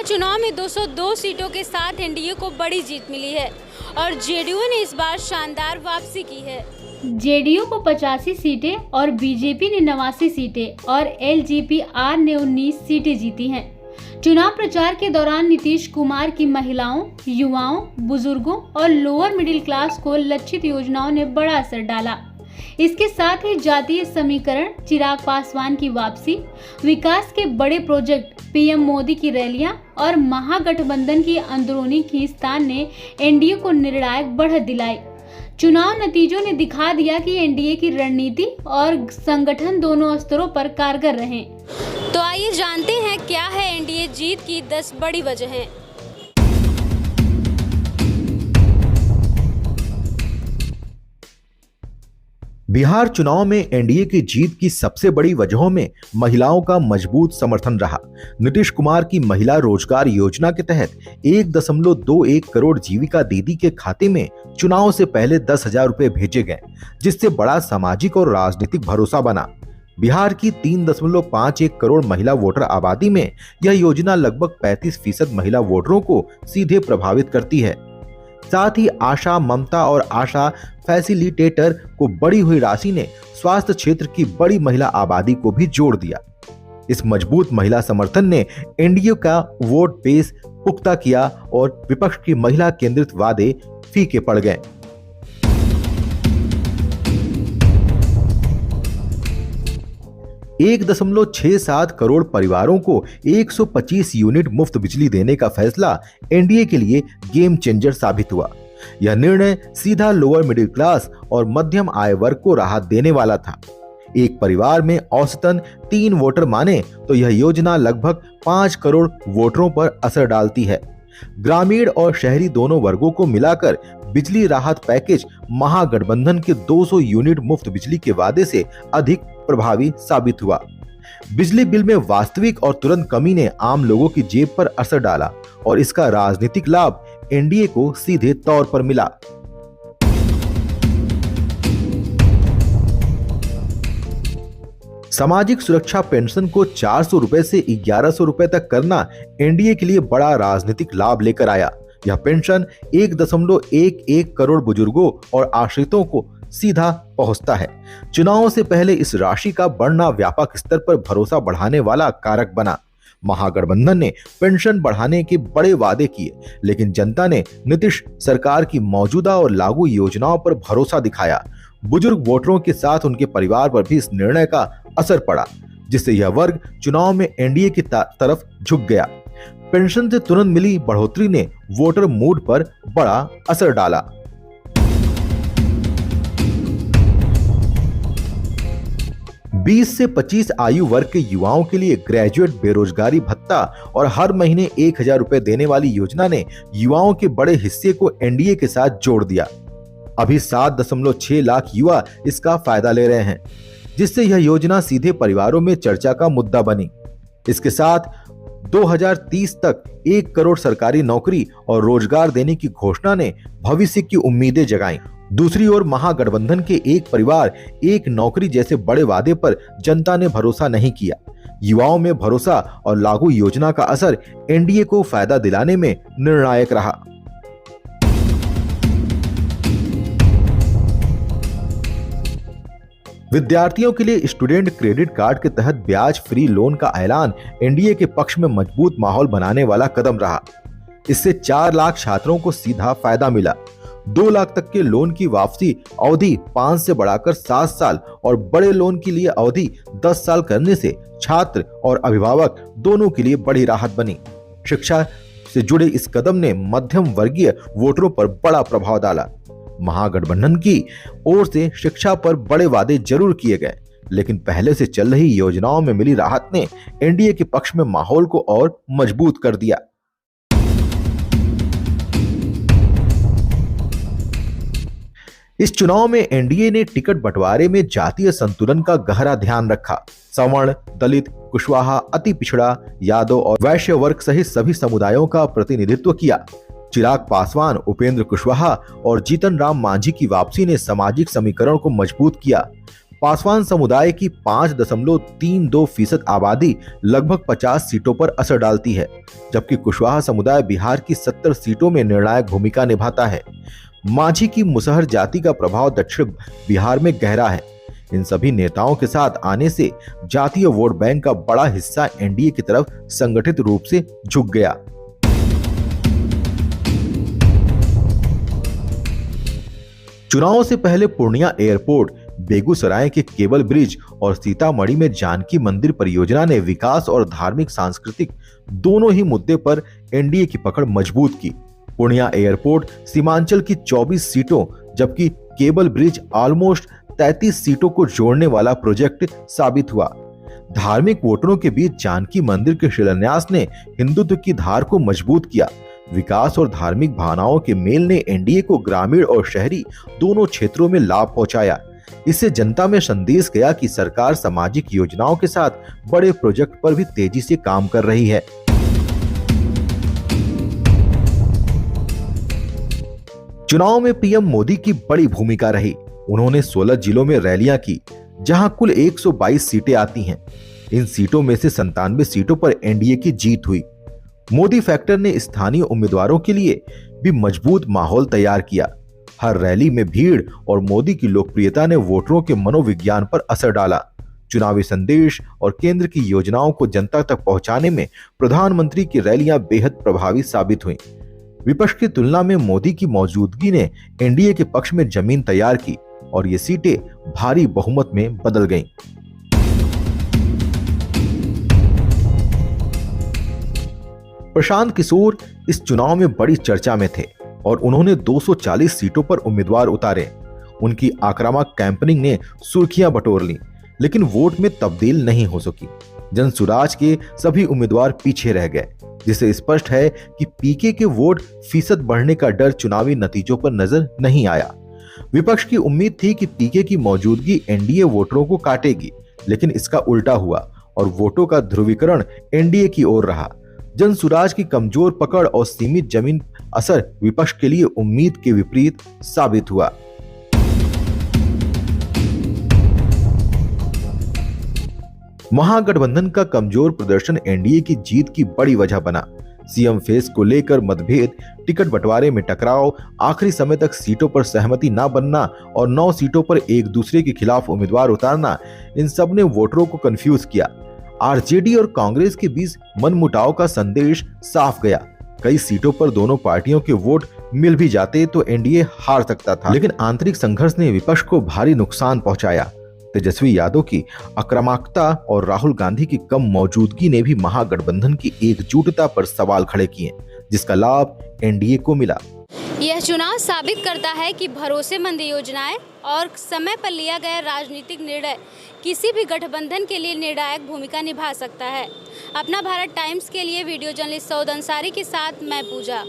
लोकसभा चुनाव में 202 सीटों के साथ एनडीए को बड़ी जीत मिली है और जेडीयू ने इस बार शानदार वापसी की है। जेडीयू को 85 सीटें और बीजेपी ने 89 सीटें और एलजेपी-आर ने 19 सीटें जीती हैं। चुनाव प्रचार के दौरान नीतीश कुमार की महिलाओं, युवाओं, बुजुर्गों और लोअर मिडिल क्लास को लक्षित योजनाओं ने बड़ा असर डाला। इसके साथ ही जातीय समीकरण, चिराग पासवान की वापसी, विकास के बड़े प्रोजेक्ट, पीएम मोदी की रैलियां और महागठबंधन की अंदरूनी खींचतान ने एनडीए को निर्णायक बढ़त दिलाई। चुनाव नतीजों ने दिखा दिया कि एनडीए की रणनीति और संगठन दोनों स्तरों पर कारगर रहे। तो आइए जानते हैं क्या है एनडीए जीत की 10 बड़ी वजहें। बिहार चुनाव में एनडीए की जीत की सबसे बड़ी वजहों में महिलाओं का मजबूत समर्थन रहा। नीतीश कुमार की महिला रोजगार योजना के तहत 1.21 करोड़ जीविका दीदी के खाते में चुनाव से पहले 10,000 रुपए भेजे गए, जिससे बड़ा सामाजिक और राजनीतिक भरोसा बना। बिहार की 3.51 करोड़ महिला वोटर आबादी में यह योजना लगभग 35% महिला वोटरों को सीधे प्रभावित करती है। साथ ही आशा, ममता और आशा फैसिलिटेटर को बढ़ी हुई राशि ने स्वास्थ्य क्षेत्र की बड़ी महिला आबादी को भी जोड़ दिया। इस मजबूत महिला समर्थन ने एनडीए का वोट बेस पुख्ता किया और विपक्ष की महिला केंद्रित वादे फीके पड़ गए। $1.67 करोड़ परिवारों को 125 यूनिट मुफ्त बिजली देने का फैसला एनडीए के लिए गेम चेंजर साबित हुआ। यह निर्णय सीधा लोअर मिडिल क्लास और मध्यम आय वर्ग को राहत देने वाला था। एक परिवार में औसतन 3 वोटर माने तो यह योजना लगभग 5 करोड़ वोटरों पर असर डालती है। ग्रामीण और शहरी दोनों वर्गों को मिलाकर बिजली राहत पैकेज महागठबंधन के 200 यूनिट मुफ्त बिजली के वादे से अधिक प्रभावी साबित हुआ। बिजली बिल में वास्तविक और तुरंत कमी ने आम लोगों की जेब पर असर डाला और इसका राजनीतिक लाभ एनडीए को सीधे तौर पर मिला। सामाजिक सुरक्षा पेंशन को 400 रुपए से 1100 रुपए तक करना एनडीए के लिए बड़ा राजनीतिक लाभ लेकर आया। यह पेंशन 1.11 करोड़ बुजुर्गों और आश्रितों को सीधा पहुंचता है। चुनावों से पहले इस राशि का बढ़ना व्यापक स्तर पर भरोसा बढ़ाने वाला कारक बना। महागठबंधन ने पेंशन बढ़ाने के बड़े वादे किए, लेकिन जनता ने नीतीश सरकार की मौजूदा और लागू योजनाओं पर भरोसा दिखाया। बुजुर्ग वोटरों के साथ उनके परिवार पर भी इस निर्णय का असर पड़ा, जिससे यह वर्ग चुनाव में एनडीए की तरफ झुक गया। पेंशन से तुरंत मिली बढ़ोतरी ने वोटर मूड पर बड़ा असर डाला। बीस से 25 आयु वर्ग के युवाओं के लिए ग्रेजुएट बेरोजगारी भत्ता और हर महीने 1,000 रुपए देने वाली योजना ने युवाओं के बड़े हिस्से को एनडीए के साथ जोड़ दिया। अभी 7.6 लाख युवा इसका फायदा ले रहे हैं, जिससे यह योजना सीधे परिवारों में चर्चा का मुद्दा बनी। इसके साथ 2030 तक 1 करोड़ सरकारी नौकरी और रोजगार देने की घोषणा ने भविष्य की उम्मीदें जगाई। दूसरी ओर महागठबंधन के एक परिवार एक नौकरी जैसे बड़े वादे पर जनता ने भरोसा नहीं किया। युवाओं में भरोसा और लागू योजना का असर एनडीए को फायदा दिलाने में निर्णायक रहा। विद्यार्थियों के लिए स्टूडेंट क्रेडिट कार्ड के तहत ब्याज फ्री लोन का ऐलान एनडीए के पक्ष में मजबूत माहौल बनाने वाला कदम रहा। इससे 4 लाख छात्रों को सीधा फायदा मिला। 2 लाख तक के लोन की वापसी अवधि 5 से बढ़ाकर 7 साल और बड़े लोन के लिए अवधि 10 साल करने से छात्र और अभिभावक दोनों के लिए बड़ी राहत बनी। शिक्षा से जुड़े इस कदम ने मध्यम वर्गीय वोटरों पर बड़ा प्रभाव डाला। महागठबंधन की ओर से शिक्षा पर बड़े वादे जरूर किए गए, लेकिन पहले से चल रही योजनाओं में मिली राहत ने एनडीए के पक्ष में माहौल को और मजबूत कर दिया। इस चुनाव में एनडीए ने टिकट बंटवारे में जातीय संतुलन का गहरा ध्यान रखा। सवर्ण, दलित, कुशवाहा, अति पिछड़ा, यादव और वैश्य वर्ग सहित सभी समुदायों का प्रतिनिधित्व किया। चिराग पासवान, उपेंद्र कुशवाहा और जीतन राम मांझी की वापसी ने सामाजिक समीकरण को मजबूत किया। पासवान समुदाय की 5.32% आबादी लगभग 50 सीटों पर असर डालती है, जबकि कुशवाहा समुदाय बिहार की 70 सीटों में निर्णायक भूमिका निभाता है। माझी की मुसहर जाति का प्रभाव दक्षिण बिहार में गहरा है। इन सभी नेताओं के साथ आने से जातीय वोट बैंक का बड़ा हिस्सा एनडीए की तरफ संगठित रूप से झुक गया। चुनाव से पहले पूर्णिया एयरपोर्ट, बेगूसराय के केबल ब्रिज और सीतामढ़ी में जानकी मंदिर परियोजना ने विकास और धार्मिक सांस्कृतिक दोनों ही मुद्दे पर एनडीए की पकड़ मजबूत की। पूर्णिया एयरपोर्ट सीमांचल की 24 सीटों जबकि केबल ब्रिज ऑलमोस्ट 33 सीटों को जोड़ने वाला प्रोजेक्ट साबित हुआ। धार्मिक वोटरों के बीच जानकी मंदिर के शिलान्यास ने हिंदुत्व की धार को मजबूत किया। विकास और धार्मिक भावनाओं के मेल ने एनडीए को ग्रामीण और शहरी दोनों क्षेत्रों में लाभ पहुंचाया। इससे जनता में संदेश गया कि सरकार सामाजिक योजनाओं के साथ बड़े प्रोजेक्ट पर भी तेजी से काम कर रही है। चुनाव में पीएम मोदी की बड़ी भूमिका रही। उन्होंने 16 जिलों में रैलियां की, जहां कुल 122 सीटें आती हैं। इन सीटों में से 97 सीटों पर एनडीए की जीत हुई। मोदी फैक्टर ने स्थानीय उम्मीदवारों के लिए भी मजबूत माहौल तैयार किया। हर रैली में भीड़ और मोदी की लोकप्रियता ने वोटरों के मनोविज्ञान पर असर डाला। चुनावी संदेश और केंद्र की योजनाओं को जनता तक पहुंचाने में प्रधानमंत्री की रैलियां बेहद प्रभावी साबित हुईं। विपक्ष की तुलना में मोदी की मौजूदगी ने एनडीए के पक्ष में जमीन तैयार की और ये सीटें भारी बहुमत में बदल गईं। प्रशांत किशोर इस चुनाव में बड़ी चर्चा में थे और उन्होंने 240 सीटों पर उम्मीदवार उतारे। उनकी आक्रामक कैंपेनिंग ने सुर्खियां बटोर ली, लेकिन वोट में तब्दील नहीं हो सकी। जनसुराज के सभी उम्मीदवार पीछे रह गए, जिससे स्पष्ट है कि पीके के वोट फीसद बढ़ने का डर चुनावी नतीजों पर नजर नहीं आया। विपक्ष की उम्मीद थी कि पीके की मौजूदगी एनडीए वोटरों को काटेगी, लेकिन इसका उल्टा हुआ और वोटों का ध्रुवीकरण एनडीए की ओर रहा। जनसुराज की कमजोर पकड़ और सीमित जमीन असर विपक्ष के लिए उम्मीद के विपरीत साबित हुआ। महागठबंधन का कमजोर प्रदर्शन एनडीए की जीत की बड़ी वजह बना। सीएम फेस को लेकर मतभेद, टिकट बंटवारे में टकराव, आखिरी समय तक सीटों पर सहमति न बनना और 9 सीटों पर एक दूसरे के खिलाफ उम्मीदवार उतारना, इन सब ने वोटरों को कंफ्यूज किया। आरजेडी और कांग्रेस के बीच मनमुटाव का संदेश साफ गया। कई सीटों पर दोनों पार्टियों के वोट मिल भी जाते तो एनडीए हार सकता था, लेकिन आंतरिक संघर्ष ने विपक्ष को भारी नुकसान पहुंचाया। तेजस्वी यादव की आक्रामकता और राहुल गांधी की कम मौजूदगी ने भी महागठबंधन की एकजुटता पर सवाल खड़े किए, जिसका लाभ एनडीए को मिला। यह चुनाव साबित करता है कि भरोसेमंद योजनाएं और समय पर लिया गया राजनीतिक निर्णय किसी भी गठबंधन के लिए निर्णायक भूमिका निभा सकता है। अपना भारत टाइम्स के लिए वीडियो जर्नलिस्ट सऊद अंसारी के साथ मैं पूजा।